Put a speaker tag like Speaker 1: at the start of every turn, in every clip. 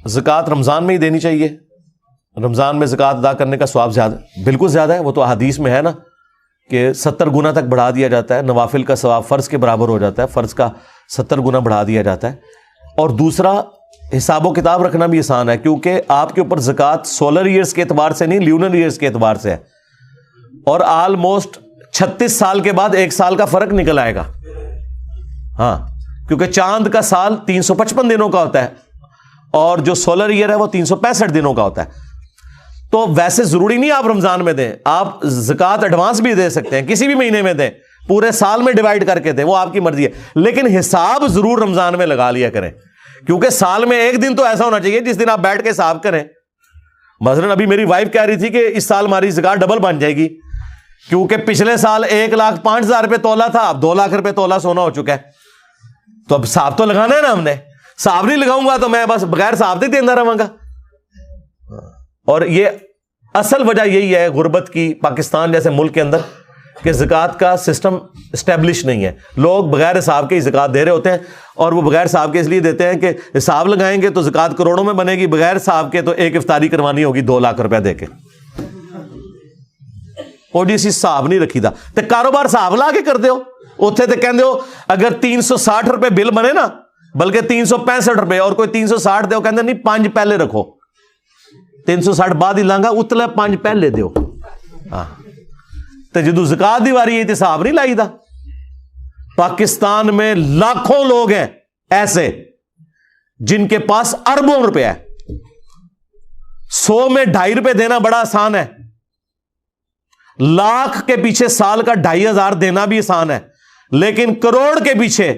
Speaker 1: زکوٰۃ رمضان میں ہی دینی چاہیے، رمضان میں زکوٰۃ ادا کرنے کا ثواب زیادہ، بالکل زیادہ ہے، وہ تو احادیث میں ہے نا کہ 70 گنا تک بڑھا دیا جاتا ہے، نوافل کا ثواب فرض کے برابر ہو جاتا ہے، فرض کا 70 گنا بڑھا دیا جاتا ہے۔ اور دوسرا، حساب و کتاب رکھنا بھی آسان ہے، کیونکہ آپ کے اوپر زکوٰۃ سولر ایئرز کے اعتبار سے نہیں، لیونر ایئرز کے اعتبار سے ہے، اور آلموسٹ 36 سال کے بعد 1 سال کا فرق نکل آئے گا۔ ہاں، کیونکہ چاند کا سال 355 دنوں کا ہوتا ہے اور جو سولر ایئر ہے وہ 365 دنوں کا ہوتا ہے۔ تو ویسے ضروری نہیں آپ رمضان میں دیں، آپ زکوٰۃ ایڈوانس بھی دے سکتے ہیں، کسی بھی مہینے میں دیں، پورے سال میں ڈیوائیڈ کر کے دیں، وہ آپ کی مرضی ہے، لیکن حساب ضرور رمضان میں لگا لیا کریں، کیونکہ سال میں ایک دن تو ایسا ہونا چاہیے جس دن آپ بیٹھ کے حساب کریں۔ مثلا ابھی میری وائف کہہ رہی تھی کہ اس سال ہماری زکوٰۃ ڈبل بن جائے گی، کیونکہ پچھلے سال 1,05,000 روپے تولہ تھا، اب 2 لاکھ روپے تولہ سونا ہو چکا ہے، تو اب حساب تو لگانا ہے نا، ہم نے حساب نہیں لگاؤں گا تو میں بس بغیر حساب دے دینا رہوں گا۔ اور یہ اصل وجہ یہی ہے غربت کی پاکستان جیسے ملک کے اندر کہ زکوٰۃ کا سسٹم اسٹیبلش نہیں ہے، لوگ بغیر حساب کے ہی زکوٰۃ دے رہے ہوتے ہیں، اور وہ بغیر حساب کے اس لیے دیتے ہیں کہ حساب لگائیں گے تو زکوٰۃ کروڑوں میں بنے گی، بغیر حساب کے تو ایک افطاری کروانی ہوگی 2 لاکھ روپے دے کے۔ اور جی اسی حساب نہیں رکھی دا تے کاروبار حساب لا کے کر دے ہو، اتنے تے کہندے ہو اگر 360 روپے بل بنے نا، بلکہ 365 روپے، اور کوئی 360 دے کہندے نہیں 5 پہلے رکھو، 360 بعد ہی لانگا اتلے 5 پہلے دیو۔ ہاں، تو جدو زکوٰۃ دی واری ہے تو حساب نہیں لائی دا۔ پاکستان میں لاکھوں لوگ ہیں ایسے جن کے پاس اربوں روپے ہے، 100 میں 2.5 روپے دینا بڑا آسان ہے، لاکھ کے پیچھے سال کا 2,500 دینا بھی آسان ہے، لیکن کروڑ کے پیچھے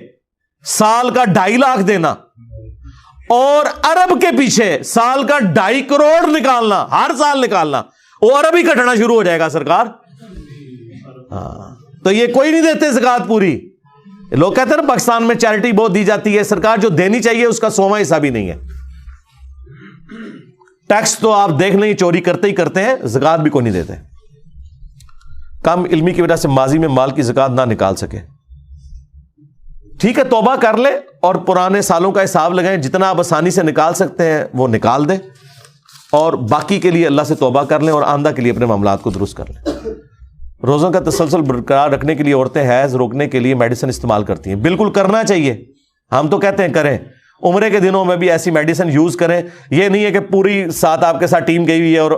Speaker 1: سال کا 2.5 لاکھ دینا، اور ارب کے پیچھے سال کا 2.5 کروڑ نکالنا، ہر سال نکالنا، وہ ارب ہی کٹنا شروع ہو جائے گا سرکار۔ ہاں، تو یہ کوئی نہیں دیتے زکوٰۃ پوری۔ لوگ کہتے ہیں نا پاکستان میں چیریٹی بہت دی جاتی ہے، سرکار جو دینی چاہیے اس کا 100واں حصہ بھی نہیں ہے۔ ٹیکس تو آپ دیکھ لیں چوری کرتے ہی کرتے ہیں، زکوٰۃ بھی کوئی نہیں دیتے۔ کم علمی کی وجہ سے ماضی میں مال کی زکوٰۃ نہ نکال سکے، ٹھیک ہے، توبہ کر لے اور پرانے سالوں کا حساب لگائیں، جتنا آپ آسانی سے نکال سکتے ہیں وہ نکال دیں، اور باقی کے لیے اللہ سے توبہ کر لیں اور آئندہ کے لیے اپنے معاملات کو درست کر لیں۔ روزوں کا تسلسل برقرار رکھنے کے لیے عورتیں حیض روکنے کے لیے میڈیسن استعمال کرتی ہیں، بالکل کرنا چاہیے، ہم تو کہتے ہیں کریں، عمرے کے دنوں میں بھی ایسی میڈیسن یوز کریں۔ یہ نہیں ہے کہ پوری ساتھ آپ کے ساتھ ٹیم گئی ہوئی ہے اور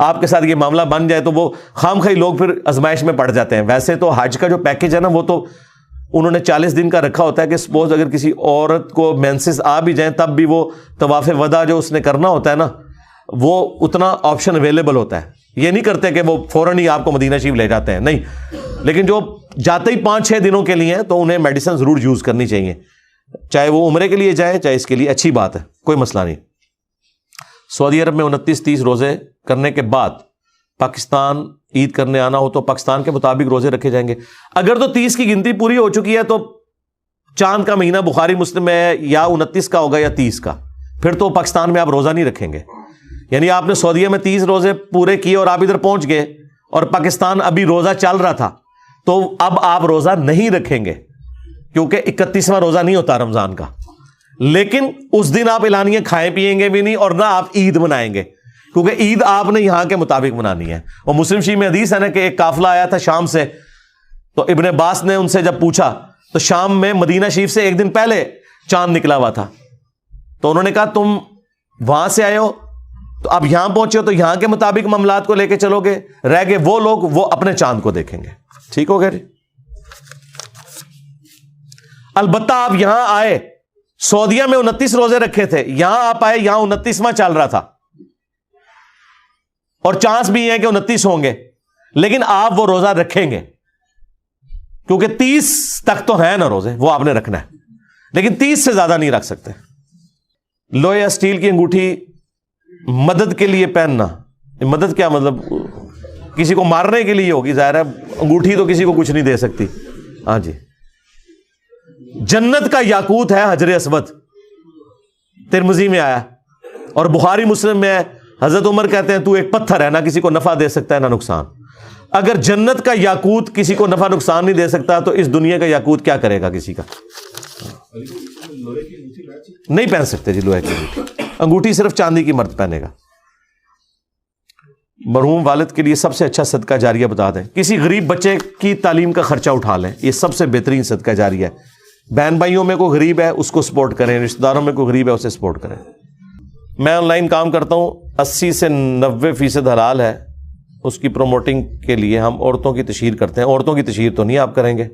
Speaker 1: آپ کے ساتھ یہ معاملہ بن جائے تو وہ خامخواہ لوگ پھر آزمائش میں پڑ جاتے ہیں۔ ویسے تو حج کا جو پیکج ہے نا، وہ تو انہوں نے 40 دن کا رکھا ہوتا ہے کہ سپوز اگر کسی عورت کو مینسز آ بھی جائیں تب بھی وہ طواف وداع جو اس نے کرنا ہوتا ہے نا، وہ اتنا آپشن اویلیبل ہوتا ہے۔ یہ نہیں کرتے کہ وہ فوراً ہی آپ کو مدینہ شریف لے جاتے ہیں، نہیں، لیکن جو جاتے ہی 5-6 دنوں کے لیے ہیں تو انہیں میڈیسن ضرور یوز کرنی چاہیے، چاہے وہ عمرے کے لیے جائے چاہے اس کے لیے، اچھی بات ہے، کوئی مسئلہ نہیں۔ سعودی عرب میں 29-30 روزے کرنے کے بعد پاکستان عید کرنے آنا ہو تو پاکستان کے مطابق روزے رکھے جائیں گے۔ اگر تو 30 کی گنتی پوری ہو چکی ہے تو چاند کا مہینہ بخاری مسلم میں یا 29 کا ہوگا یا 30 کا، پھر تو پاکستان میں آپ روزہ نہیں رکھیں گے۔ یعنی آپ نے سعودیہ میں 30 روزے پورے کیے اور آپ ادھر پہنچ گئے اور پاکستان ابھی روزہ چل رہا تھا، تو اب آپ روزہ نہیں رکھیں گے، کیونکہ 31واں روزہ نہیں ہوتا رمضان کا، لیکن اس دن آپ اعلانیہ کھائیں پیئیں گے بھی نہیں اور نہ آپ عید منائیں گے، کیونکہ عید آپ نے یہاں کے مطابق منانی ہے۔ اور مسلم شریف میں حدیث ہے نا کہ ایک قافلہ آیا تھا شام سے، تو ابن عباس نے ان سے جب پوچھا تو شام میں مدینہ شریف سے 1 دن پہلے چاند نکلا ہوا تھا، تو انہوں نے کہا تم وہاں سے آئے ہو تو اب یہاں پہنچے ہو تو یہاں کے مطابق معاملات کو لے کے چلو گے، رہ گئے وہ لوگ وہ اپنے چاند کو دیکھیں گے۔ ٹھیک ہو گیا جی؟ البتہ آپ یہاں آئے، سعودیہ میں 29 روزے رکھے تھے، یہاں آپ آئے، یہاں 29واں چل رہا تھا اور چانس بھی ہے کہ 29 ہوں گے، لیکن آپ وہ روزہ رکھیں گے کیونکہ 30 تک تو ہے نا روزے، وہ آپ نے رکھنا ہے، لیکن 30 سے زیادہ نہیں رکھ سکتے۔ لوہے یا اسٹیل کی انگوٹھی مدد کے لیے پہننا، مدد کیا مطلب؟ کسی کو مارنے کے لیے ہوگی، ظاہر ہے انگوٹھی تو کسی کو کچھ نہیں دے سکتی۔ ہاں جی، جنت کا یاقوت ہے حجر اسود، ترمذی میں آیا اور بخاری مسلم میں ہے، حضرت عمر کہتے ہیں تو ایک پتھر ہے، نہ کسی کو نفع دے سکتا ہے نہ نقصان۔ اگر جنت کا یاقوت کسی کو نفع نقصان نہیں دے سکتا تو اس دنیا کا یاقوت کیا کرے گا کسی کا؟ نہیں پہن سکتے جی لوہے کی انگوٹھی۔ انگوٹھی صرف چاندی کی مرد پہنے گا. مرحوم والد کے لیے سب سے اچھا صدقہ جاریہ بتا دیں. کسی غریب بچے کی تعلیم کا خرچہ اٹھا لیں, یہ سب سے بہترین صدقہ جاریہ ہے. بہن بھائیوں میں کوئی غریب ہے اس کو سپورٹ کریں, رشتہ داروں میں کوئی غریب ہے اسے سپورٹ کریں. میں آن لائن کام کرتا ہوں, 80 سے 90% حلال ہے. اس کی پروموٹنگ کے لیے ہم عورتوں کی تشہیر کرتے ہیں. عورتوں کی تشہیر تو نہیں آپ کریں گے.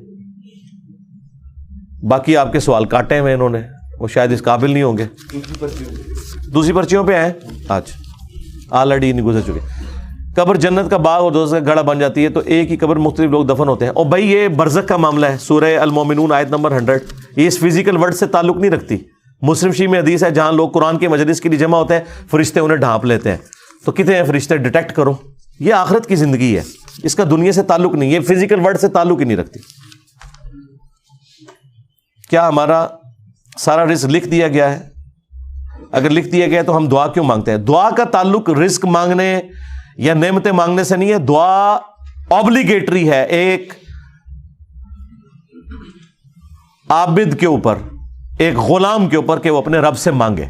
Speaker 1: باقی آپ کے سوال کاٹے ہوئے انہوں نے, وہ شاید اس قابل نہیں ہوں گے. دوسری پرچیوں پہ آئیں, آج آلریڈی نہیں گزر چکے. قبر جنت کا باغ اور دوزخ کا گڑھا بن جاتی ہے تو ایک ہی قبر مختلف لوگ دفن ہوتے ہیں. اور بھائی یہ برزخ کا معاملہ ہے, سورہ المومنون آیت نمبر 100. یہ اس فزیکل ورلڈ سے تعلق نہیں رکھتی. مسلم شریف میں حدیث ہے جہاں لوگ قرآن کے مجلس کے لیے جمع ہوتے ہیں, فرشتے انہیں ڈھانپ لیتے ہیں. تو کتنے ہیں فرشتے, ڈیٹیکٹ کرو. یہ آخرت کی زندگی ہے, اس کا دنیا سے تعلق نہیں, یہ فزیکل ورلڈ سے تعلق ہی نہیں رکھتی. کیا ہمارا سارا رزق لکھ دیا گیا ہے؟ اگر لکھ دیا گیا تو ہم دعا کیوں مانگتے ہیں؟ دعا کا تعلق رزق مانگنے یا نعمتیں مانگنے سے نہیں ہے. دعا اوبلیگیٹری ہے ایک عابد کے اوپر, ایک غلام کے اوپر, کہ وہ اپنے رب سے مانگے.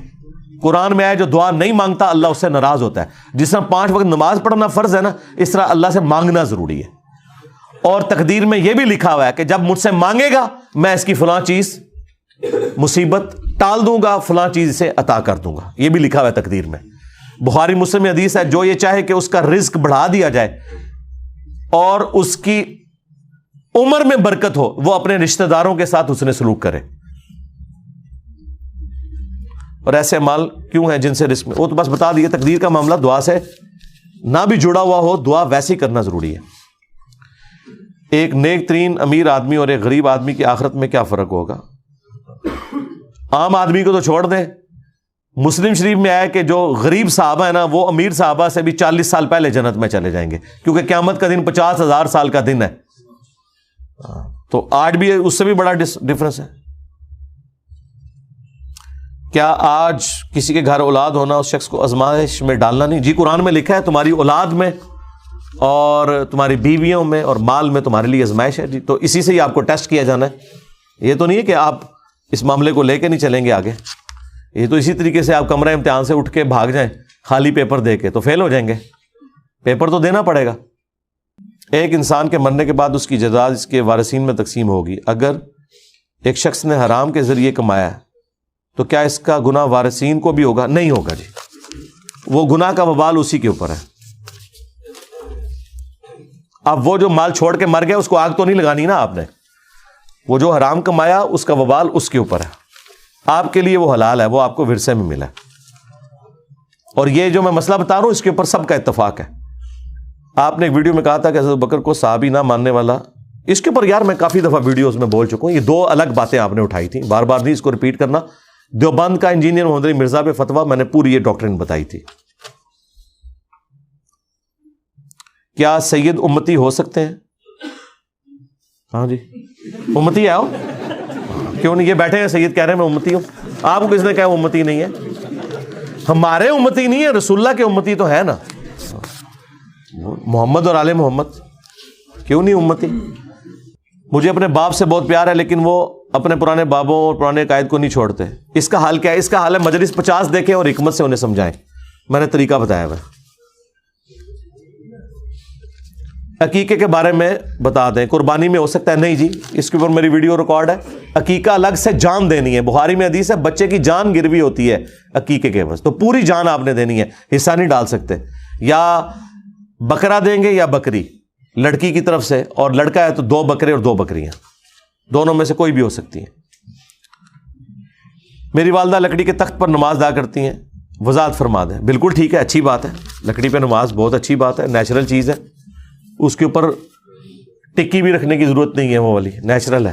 Speaker 1: قرآن میں ہے جو دعا نہیں مانگتا اللہ اس سے ناراض ہوتا ہے. جس طرح 5 وقت نماز پڑھنا فرض ہے نا, اس طرح اللہ سے مانگنا ضروری ہے. اور تقدیر میں یہ بھی لکھا ہوا ہے کہ جب مجھ سے مانگے گا میں اس کی فلاں چیز مصیبت ٹال دوں گا, فلاں چیز اسے عطا کر دوں گا. یہ بھی لکھا ہوا ہے تقدیر میں. بخاری مسلم میں حدیث ہے جو یہ چاہے کہ اس کا رزق بڑھا دیا جائے اور اس کی عمر میں برکت ہو, وہ اپنے رشتہ داروں کے ساتھ حسن سلوک کرے. اور ایسے مال کیوں ہیں جن سے رزق میں, وہ تو بس بتا دیے. تقدیر کا معاملہ دعا سے نہ بھی جڑا ہوا ہو, دعا ویسے ہی کرنا ضروری ہے. ایک نیک ترین امیر آدمی اور ایک غریب آدمی کی آخرت میں کیا فرق ہوگا؟ عام آدمی کو تو چھوڑ دیں. مسلم شریف میں آیا کہ جو غریب صحابہ ہیں نا وہ امیر صحابہ سے بھی 40 سال پہلے جنت میں چلے جائیں گے, کیونکہ قیامت کا دن 50,000 سال کا دن ہے. تو آج بھی اس سے بھی بڑا ڈفرنس ہے. کیا آج کسی کے گھر اولاد ہونا اس شخص کو آزمائش میں ڈالنا نہیں؟ جی قرآن میں لکھا ہے تمہاری اولاد میں اور تمہاری بیویوں میں اور مال میں تمہارے لیے آزمائش ہے. جی تو اسی سے ہی آپ کو ٹیسٹ کیا جانا ہے. یہ تو نہیں ہے کہ آپ اس معاملے کو لے کے نہیں چلیں گے آگے. یہ تو اسی طریقے سے آپ کمرہ امتحان سے اٹھ کے بھاگ جائیں خالی پیپر دے کے تو فیل ہو جائیں گے. پیپر تو دینا پڑے گا. ایک انسان کے مرنے کے بعد اس کی جائیداد اس کے وارثین میں تقسیم ہوگی. اگر ایک شخص نے حرام کے ذریعے کمایا ہے تو کیا اس کا گناہ وارثین کو بھی ہوگا؟ نہیں ہوگا جی, وہ گناہ کا وبال اسی کے اوپر ہے. اب وہ جو مال چھوڑ کے مر گیا اس کو آگ تو نہیں لگانی نا آپ نے, وہ جو حرام کمایا اس کا وبال اس کے اوپر ہے. آپ کے لیے وہ حلال ہے, وہ آپ کو ورثے میں ملا ہے. اور یہ جو میں مسئلہ بتا رہا ہوں اس کے اوپر سب کا اتفاق ہے. آپ نے ایک ویڈیو میں کہا تھا کہ حضرت بکر کو صحابی نہ ماننے والا, اس کے اوپر یار میں کافی دفعہ ویڈیوز میں بول چکا ہوں. یہ 2 الگ باتیں آپ نے اٹھائی تھیں, بار بار نہیں اس کو ریپیٹ کرنا. دیوبند کا انجینئر محمد علی مرزا پہ فتویٰ میں نے پوری یہ ڈاکٹرین بتائی تھی. کیا سید امتی ہو سکتے ہیں؟ ہاں جی امتی ہے ہو, کیوں نہیں؟ یہ بیٹھے ہیں سید کہہ رہے ہیں میں امتی ہوں. آپ کو کس نے کہا وہ امتی نہیں ہے؟ ہمارے امتی نہیں ہے, رسول اللہ کے امتی تو ہے نا, محمد اور آل محمد. کیوں نہیں امتی؟ مجھے اپنے باپ سے بہت پیار ہے لیکن وہ اپنے پرانے بابوں اور پرانے قائد کو نہیں چھوڑتے. اس کا حال کیا ہے؟ اس کا حال ہے مجلس 50 دیکھیں اور حکمت سے انہیں سمجھائیں. میں نے طریقہ بتایا ہوا. عقیقے کے بارے میں بتا دیں, قربانی میں ہو سکتا ہے؟ نہیں جی, اس کے اوپر میری ویڈیو ریکارڈ ہے. عقیقہ الگ سے جان دینی ہے. بخاری میں حدیث ہے بچے کی جان گروی ہوتی ہے عقیقے کے بس, تو پوری جان آپ نے دینی ہے, حصہ نہیں ڈال سکتے. یا بکرا دیں گے یا بکری لڑکی کی طرف سے, اور لڑکا ہے تو 2 بکرے اور 2 بکریاں, دونوں میں سے کوئی بھی ہو سکتی ہیں. میری والدہ لکڑی کے تخت پر نماز ادا کرتی ہیں, وضاحت فرما دیں. بالکل ٹھیک ہے, اچھی بات ہے. لکڑی پہ نماز بہت اچھی بات ہے, نیچرل چیز ہے. اس کے اوپر ٹکی بھی رکھنے کی ضرورت نہیں ہے, وہ والی نیچرل ہے.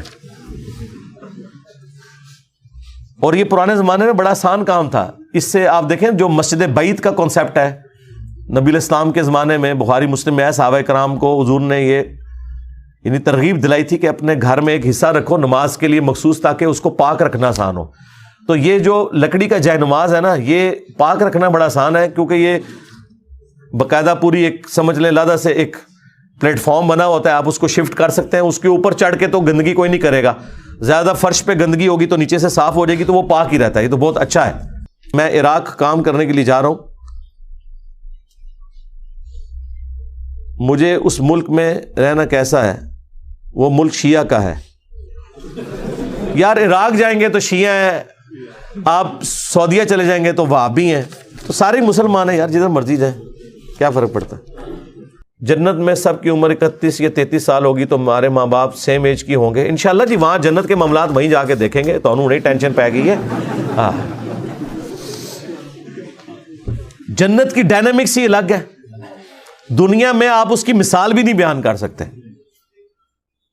Speaker 1: اور یہ پرانے زمانے میں بڑا آسان کام تھا. اس سے آپ دیکھیں جو مسجد بیت کا کانسیپٹ ہے نبی علیہ السلام کے زمانے میں, بخاری مسلم میں ہے, صحابہ کرام کو حضور نے یہ یعنی ترغیب دلائی تھی کہ اپنے گھر میں ایک حصہ رکھو نماز کے لیے مخصوص, تاکہ اس کو پاک رکھنا آسان ہو. تو یہ جو لکڑی کا جائے نماز ہے نا, یہ پاک رکھنا بڑا آسان ہے, کیونکہ یہ باقاعدہ پوری ایک سمجھ لیں لادہ سے ایک پلیٹ فارم بنا ہوتا ہے. آپ اس کو شفٹ کر سکتے ہیں, اس کے اوپر چڑھ کے تو گندگی کوئی نہیں کرے گا. زیادہ فرش پہ گندگی ہوگی تو نیچے سے صاف ہو جائے گی, تو وہ پاک ہی رہتا ہے. یہ تو بہت اچھا ہے. میں عراق کام کرنے کے لیے جا رہا ہوں, مجھے اس ملک میں رہنا کیسا ہے؟ وہ ملک شیعہ کا ہے. یار عراق جائیں گے تو شیعہ ہیں, آپ سعودیہ چلے جائیں گے تو وہابی ہیں, تو سارے مسلمان ہیں یار, جدھر مرضی جائیں, کیا فرق پڑتا ہے؟ جنت میں سب کی عمر 31 یا 33 سال ہوگی تو ہمارے ماں باپ سیم ایج کی ہوں گے انشاءاللہ جی. وہاں جنت کے معاملات وہیں جا کے دیکھیں گے, تو انہوں نے ٹینشن پہ گئی ہے. ہاں جنت کی ڈائنامکس ہی الگ ہے, دنیا میں آپ اس کی مثال بھی نہیں بیان کر سکتے.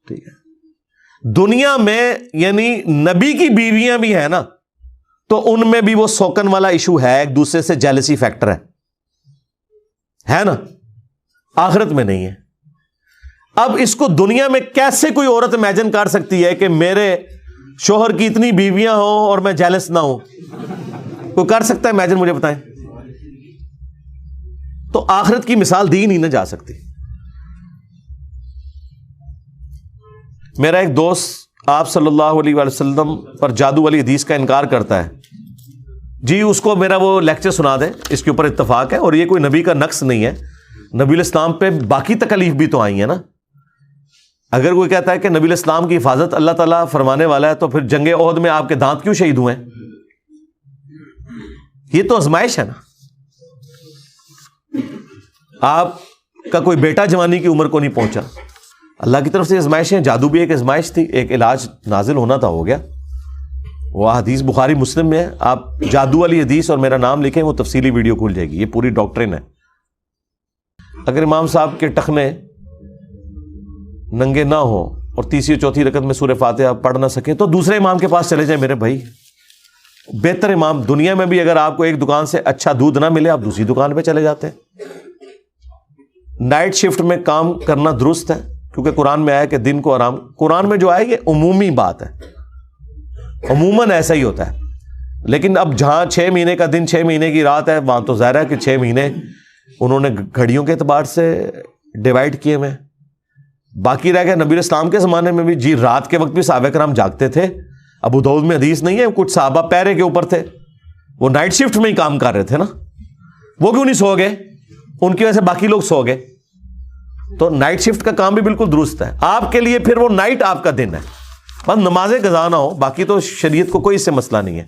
Speaker 1: ٹھیک ہے, دنیا میں یعنی نبی کی بیویاں بھی ہیں نا, تو ان میں بھی وہ سوکن والا ایشو ہے, ایک دوسرے سے جیلسی فیکٹر ہے نا, آخرت میں نہیں ہے. اب اس کو دنیا میں کیسے کوئی عورت امیجن کر سکتی ہے کہ میرے شوہر کی اتنی بیویاں ہوں اور میں جیلس نہ ہوں؟ کوئی کر سکتا ہے امیجن؟ مجھے بتائیں. تو آخرت کی مثال دی نہیں نہ جا سکتی. میرا ایک دوست آپ صلی اللہ علیہ وآلہ وسلم پر جادو والی حدیث کا انکار کرتا ہے جی, اس کو میرا وہ لیکچر سنا دیں, اس کے اوپر اتفاق ہے. اور یہ کوئی نبی کا نقص نہیں ہے, نبی الاسلام پہ باقی تکالیف بھی تو آئی ہیں نا. اگر کوئی کہتا ہے کہ نبی الاسلام کی حفاظت اللہ تعالیٰ فرمانے والا ہے, تو پھر جنگ احد میں آپ کے دانت کیوں شہید ہوئے؟ یہ تو آزمائش ہے نا. آپ کا کوئی بیٹا جوانی کی عمر کو نہیں پہنچا, اللہ کی طرف سے آزمائش ہے. جادو بھی ایک آزمائش تھی, ایک علاج نازل ہونا تھا, ہو گیا. وہ حدیث بخاری مسلم میں ہے, آپ جادو والی حدیث اور میرا نام لکھیں, وہ تفصیلی ویڈیو کھل جائے گی, یہ پوری ڈاکٹرن ہے. اگر امام صاحب کے ٹخنے ننگے نہ ہوں اور تیسری چوتھی رکعت میں سورہ فاتحہ پڑھ نہ سکیں تو دوسرے امام کے پاس چلے جائیں میرے بھائی. بہتر امام دنیا میں بھی, اگر آپ کو ایک دکان سے اچھا دودھ نہ ملے آپ دوسری دکان پہ چلے جاتے ہیں. نائٹ شفٹ میں کام کرنا درست ہے, کیونکہ قرآن میں آیا کہ دن کو آرام. قرآن میں جو آئے یہ عمومی بات ہے, عموماً ایسا ہی ہوتا ہے. لیکن اب جہاں 6 مہینے کا دن 6 مہینے کی رات ہے, وہاں تو ظاہر ہے کہ 6 مہینے انہوں نے گھڑیوں کے اعتبار سے ڈیوائڈ کیے ہوئے. باقی رہ گیا نبی اسلام کے زمانے میں بھی جی رات کے وقت بھی صحابہ کرام جاگتے تھے. ابو داؤد میں حدیث نہیں ہے, کچھ صحابہ پیرے کے اوپر تھے, وہ نائٹ شفٹ میں ہی کام کر رہے تھے نا, وہ کیوں نہیں سو گئے؟ ان کی وجہ سے باقی لوگ سو گئے. تو نائٹ شفٹ کا کام بھی بالکل درست ہے. آپ کے لیے پھر وہ نائٹ آپ کا دن ہے, بس نمازیں قضا نہ ہو, باقی تو شریعت کو کوئی اس سے مسئلہ نہیں ہے.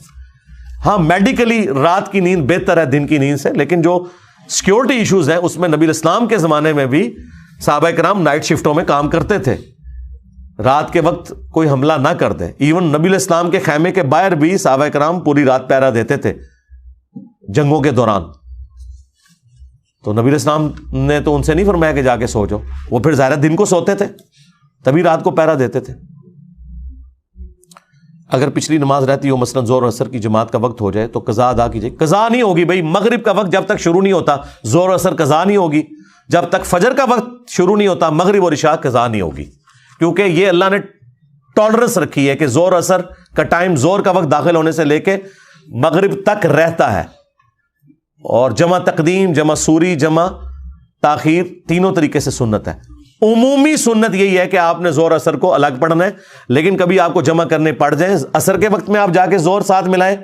Speaker 1: ہاں میڈیکلی رات کی نیند بہتر ہے دن کی نیند سے, لیکن جو سیکیورٹی ایشوز ہیں اس میں نبی الاسلام کے زمانے میں بھی صحابہ کرام نائٹ شفٹوں میں کام کرتے تھے, رات کے وقت کوئی حملہ نہ کر دے. ایون نبی الاسلام کے خیمے کے باہر بھی صحابہ کرام پوری رات پہرا دیتے تھے جنگوں کے دوران. تو نبی الاسلام نے تو ان سے نہیں فرمایا کہ جا کے سو جاؤ, وہ پھر ظاہر دن کو سوتے تھے تبھی رات کو پہرا دیتے تھے. اگر پچھلی نماز رہتی ہو مثلاً زور اثر کی جماعت کا وقت ہو جائے تو قضا ادا کیجیے. قضا نہیں ہوگی بھائی, مغرب کا وقت جب تک شروع نہیں ہوتا زور اثر قضا نہیں ہوگی, جب تک فجر کا وقت شروع نہیں ہوتا مغرب اور عشاء قضا نہیں ہوگی. کیونکہ یہ اللہ نے ٹالرنس رکھی ہے کہ زور اثر کا ٹائم زور کا وقت داخل ہونے سے لے کے مغرب تک رہتا ہے, اور جمع تقدیم جمع سوری جمع تاخیر تینوں طریقے سے سنت ہے. عمومی سنت یہی ہے کہ آپ نے زور اثر کو الگ پڑھنا ہے, لیکن کبھی آپ کو جمع کرنے پڑ جائیں, اثر کے وقت میں آپ جا کے زور ساتھ ملائیں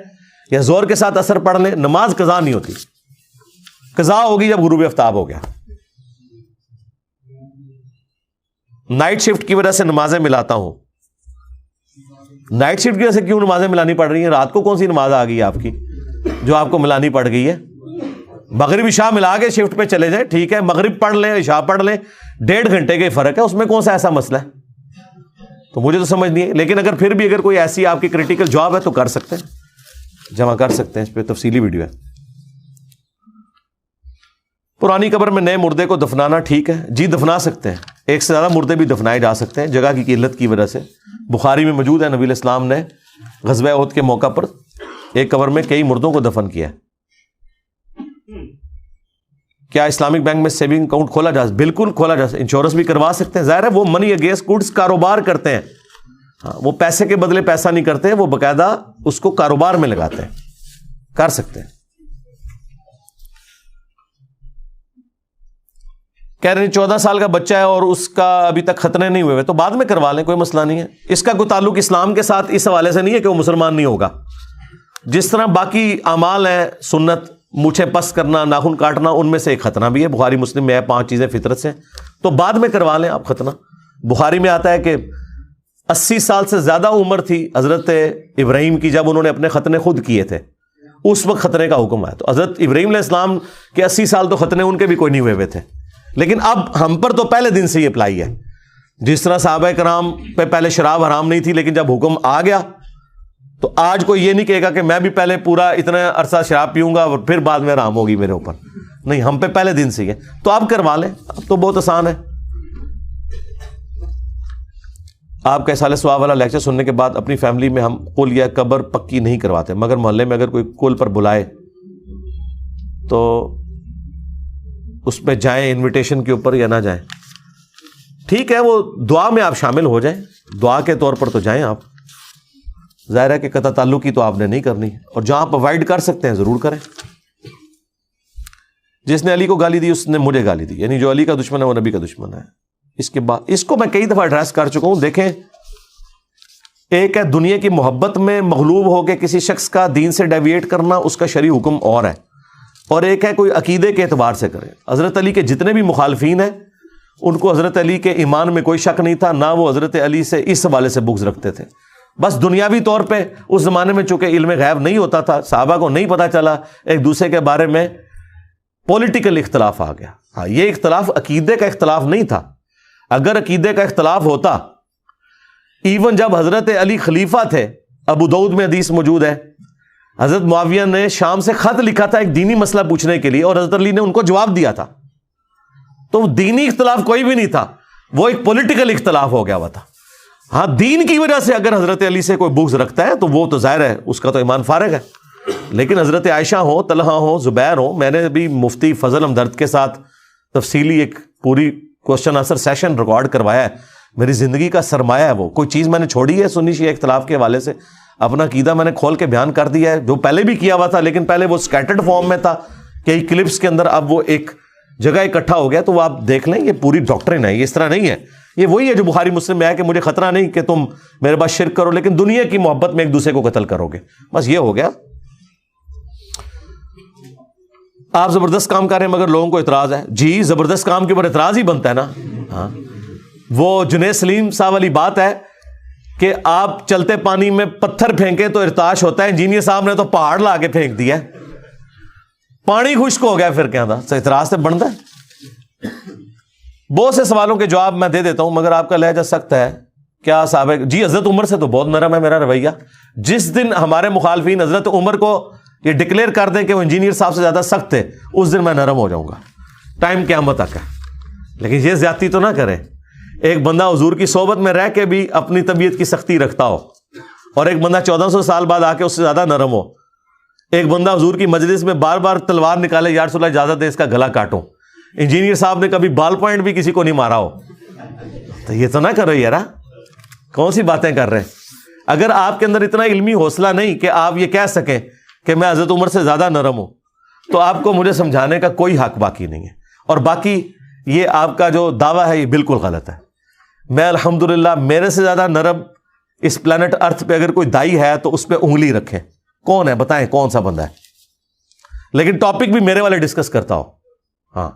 Speaker 1: یا زور کے ساتھ اثر پڑھ لیں, نماز قضا نہیں ہوتی. قضا ہوگی جب غروب آفتاب ہو گیا. نائٹ شفٹ کی وجہ سے نمازیں ملاتا ہوں. نائٹ شفٹ کی وجہ سے کیوں نمازیں ملانی پڑ رہی ہیں؟ رات کو کون سی نماز آ گئی آپ کی جو آپ کو ملانی پڑ گئی ہے؟ مغرب عشاء ملا کے شفٹ پہ چلے جائیں, ٹھیک ہے, مغرب پڑھ لیں عشاء پڑھ لیں, 1.5 گھنٹے کا فرق ہے, اس میں کون سا ایسا مسئلہ ہے؟ تو مجھے تو سمجھ نہیں ہے. لیکن اگر پھر بھی اگر کوئی ایسی آپ کی کریٹیکل جاب ہے تو کر سکتے ہیں, جمع کر سکتے ہیں, اس پہ تفصیلی ویڈیو ہے. پرانی قبر میں نئے مردے کو دفنانا ٹھیک ہے؟ جی دفنا سکتے ہیں, ایک سے زیادہ مردے بھی دفنائے جا سکتے ہیں جگہ کی قلت کی وجہ سے. بخاری میں موجود ہے, نبی علیہ السلام نے غزوہ احد کے موقع پر ایک قبر میں کئی مردوں کو دفن کیا. کیا اسلامک بینک میں سیونگ اکاؤنٹ کھولا جا سکتا؟ بالکل کھولا جا سکتا, انشورنس بھی کروا سکتے ہیں. ظاہر ہے وہ منی اگینسٹ گڈس کاروبار کرتے ہیں, ہاں وہ پیسے کے بدلے پیسہ نہیں کرتے, وہ باقاعدہ اس کو کاروبار میں لگاتے ہیں, کر سکتے ہیں. کہہ رہے ہیں 14 سال کا بچہ ہے اور اس کا ابھی تک ختنے نہیں ہوئے تو بعد میں کروا لیں, کوئی مسئلہ نہیں ہے. اس کا کوئی تعلق اسلام کے ساتھ اس حوالے سے نہیں ہے کہ وہ مسلمان نہیں ہوگا, جس طرح باقی اعمال ہیں سنت، مونچھیں پس کرنا، ناخن کاٹنا، ان میں سے ایک ختنہ بھی ہے. بخاری مسلم میں ہے 5 چیزیں فطرت سے، تو بعد میں کروا لیں آپ ختنہ. بخاری میں آتا ہے کہ 80 سال سے زیادہ عمر تھی حضرت ابراہیم کی جب انہوں نے اپنے ختنے خود کیے تھے، اس وقت ختنے کا حکم آیا. تو حضرت ابراہیم علیہ السلام کے 80 سال تو ختنے ان کے بھی کوئی نہیں ہوئے تھے، لیکن اب ہم پر تو پہلے دن سے یہ اپلائی ہے. جس طرح صحابہ کرام پہ پہلے شراب حرام نہیں تھی، لیکن جب حکم آ گیا تو آج کوئی یہ نہیں کہے گا کہ میں بھی پہلے پورا اتنا عرصہ شراب پیوں گا اور پھر بعد میں حرام ہوگی میرے اوپر. نہیں، ہم پہ پہلے دن سے ہی ہے، تو آپ کروا لیں. اب تو بہت آسان ہے. آپ کا سال ثواب والا لیکچر سننے کے بعد اپنی فیملی میں ہم قل یا قبر پکی نہیں کرواتے، مگر محلے میں اگر کوئی قل پر بلائے تو اس پہ جائیں انویٹیشن کے اوپر یا نہ جائیں. ٹھیک ہے، وہ دعا میں آپ شامل ہو جائیں، دعا کے طور پر تو جائیں آپ. ظاہر ہے کہ قطع تعلقی تو آپ نے نہیں کرنی، اور جہاں آپ اوائڈ کر سکتے ہیں ضرور کریں. جس نے علی کو گالی دی اس نے مجھے گالی دی، یعنی جو علی کا دشمن ہے وہ نبی کا دشمن ہے. اس کے بعد اس کو میں کئی دفعہ ایڈریس کر چکا ہوں. دیکھیں، ایک ہے دنیا کی محبت میں مغلوب ہو کے کسی شخص کا دین سے ڈیویٹ کرنا، اس کا شرعی حکم اور ہے، اور ایک ہے کوئی عقیدے کے اعتبار سے کرے. حضرت علی کے جتنے بھی مخالفین ہیں ان کو حضرت علی کے ایمان میں کوئی شک نہیں تھا، نہ وہ حضرت علی سے اس حوالے سے بغض رکھتے تھے. بس دنیاوی طور پہ اس زمانے میں چونکہ علم غیب نہیں ہوتا تھا، صحابہ کو نہیں پتا چلا، ایک دوسرے کے بارے میں پولیٹیکل اختلاف آ گیا. ہاں، یہ اختلاف عقیدے کا اختلاف نہیں تھا. اگر عقیدے کا اختلاف ہوتا، ایون جب حضرت علی خلیفہ تھے، ابو داؤد میں حدیث موجود ہے، حضرت معاویہ نے شام سے خط لکھا تھا ایک دینی مسئلہ پوچھنے کے لیے، اور حضرت علی نے ان کو جواب دیا تھا. تو دینی اختلاف کوئی بھی نہیں تھا، وہ ایک پولیٹیکل اختلاف ہو گیا ہوا تھا. ہاں، دین کی وجہ سے اگر حضرت علی سے کوئی بغض رکھتا ہے تو وہ تو ظاہر ہے اس کا تو ایمان فارغ ہے. لیکن حضرت عائشہ ہو، طلحہ ہو، زبیر ہو، میں نے بھی مفتی فضل ہمدرد کے ساتھ تفصیلی ایک پوری کوشچن آنسر سیشن ریکارڈ کروایا ہے. میری زندگی کا سرمایہ ہے وہ. کوئی چیز میں نے چھوڑی ہے سنی شیعہ اختلاف کے حوالے سے؟ اپنا عقیدہ میں نے کھول کے بیان کر دیا ہے، جو پہلے بھی کیا ہوا تھا، لیکن پہلے وہ سکیٹرڈ فارم میں تھا کئی کلپس کے اندر. اب وہ ایک جگہ اکٹھا ہو گیا، تو وہ آپ دیکھ لیں. یہ پوری ڈاکٹرن ہے، یہ اس طرح نہیں ہے. یہ وہی ہے جو بخاری مسلم میں ہے کہ مجھے خطرہ نہیں کہ تم میرے پاس شرک کرو، لیکن دنیا کی محبت میں ایک دوسرے کو قتل کرو گے. بس یہ ہو گیا. آپ زبردست کام کر رہے ہیں مگر لوگوں کو اعتراض ہے. جی، زبردست کام کے اوپر اعتراض ہی بنتا ہے نا. ہاں، وہ جنید سلیم صاحب والی بات ہے کہ آپ چلتے پانی میں پتھر پھینکے تو ارتعاش ہوتا ہے. انجینئر صاحب نے تو پہاڑ لا کے پھینک دیا، پانی خشک ہو گیا، پھر کیا تھا؟ اعتراض سے بنتا ہے. بہت سے سوالوں کے جواب میں دے دیتا ہوں، مگر آپ کا لہجہ سخت ہے. کیا صاحب؟ جی، حضرت عمر سے تو بہت نرم ہے میرا رویہ. جس دن ہمارے مخالفین حضرت عمر کو یہ ڈکلیئر کر دیں کہ وہ انجینئر صاحب سے زیادہ سخت تھے، اس دن میں نرم ہو جاؤں گا. ٹائم قیامت تک ہے. لیکن یہ زیادتی تو نہ کریں. ایک بندہ حضور کی صحبت میں رہ کے بھی اپنی طبیعت کی سختی رکھتا ہو، اور ایک بندہ 1400 سال بعد آ کے اس سے زیادہ نرم ہو. ایک بندہ حضور کی مجلس میں بار بار تلوار نکالے، یا رسول اللہ اجازت دے اس کا گلا کاٹوں. انجینئر صاحب نے کبھی بال پوائنٹ بھی کسی کو نہیں مارا ہو. تو یہ تو نہ کرو یار، کون سی باتیں کر رہے ہیں. اگر آپ کے اندر اتنا علمی حوصلہ نہیں کہ آپ یہ کہہ سکیں کہ میں حضرت عمر سے زیادہ نرم ہوں، تو آپ کو مجھے سمجھانے کا کوئی حق باقی نہیں ہے. اور باقی یہ آپ کا جو دعویٰ ہے یہ بالکل غلط ہے. میں الحمدللہ میرے سے زیادہ نرم اس پلانٹ ارتھ پہ اگر کوئی دائی ہے تو اس پہ انگلی رکھیں. کون ہے بتائیں، کون سا بندہ ہے؟ لیکن ٹاپک بھی میرے والے ڈسکس کرتا ہو. ہاں،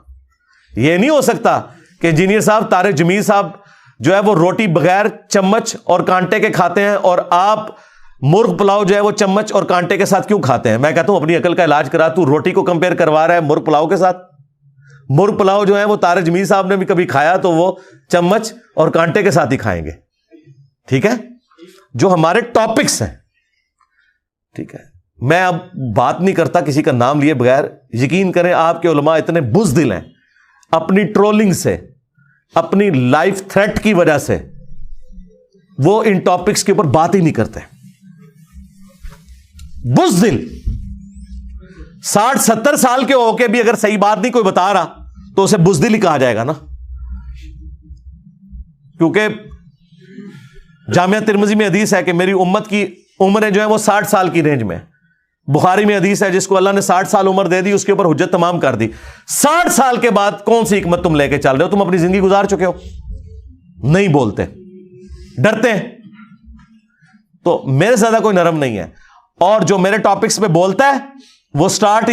Speaker 1: یہ نہیں ہو سکتا کہ انجینئر صاحب طارق جمیل صاحب جو ہے وہ روٹی بغیر چمچ اور کانٹے کے کھاتے ہیں، اور آپ مرغ پلاؤ جو ہے وہ چمچ اور کانٹے کے ساتھ کیوں کھاتے ہیں. میں کہتا ہوں اپنی عقل کا علاج کرا. تو روٹی کو کمپیئر کروا رہا ہے مرغ پلاؤ کے ساتھ. مرغ پلاؤ جو ہے وہ طارق جمیل صاحب نے بھی کبھی کھایا تو وہ چمچ اور کانٹے کے ساتھ ہی کھائیں گے. ٹھیک ہے، جو ہمارے ٹاپکس ہیں. ٹھیک ہے، میں اب بات نہیں کرتا کسی کا نام لیے بغیر. یقین کریں آپ کے علماء اتنے بزدل ہیں، اپنی ٹرولنگ سے، اپنی لائف تھریٹ کی وجہ سے وہ ان ٹاپکس کے اوپر بات ہی نہیں کرتے. بزدل 60-70 سال کے ہو کے بھی اگر صحیح بات نہیں کوئی بتا رہا تو اسے بزدل ہی کہا جائے گا نا. کیونکہ جامعہ ترمذی میں حدیث ہے کہ میری امت کی عمریں جو ہیں وہ 60 سال کی رینج میں. بخاری میں حدیث ہے جس کو اللہ نے 60 سال عمر دے دی اس کے اوپر حجت تمام کر دی. 60 سال کے بعد کون سی حکمت تم لے کے چل رہے ہو؟ تم اپنی زندگی گزار چکے ہو، نہیں بولتے، ڈرتے ہیں. تو میرے سے زیادہ کوئی نرم نہیں ہے. اور جو میرے ٹاپکس پہ بولتا ہے وہ سٹارٹ ہی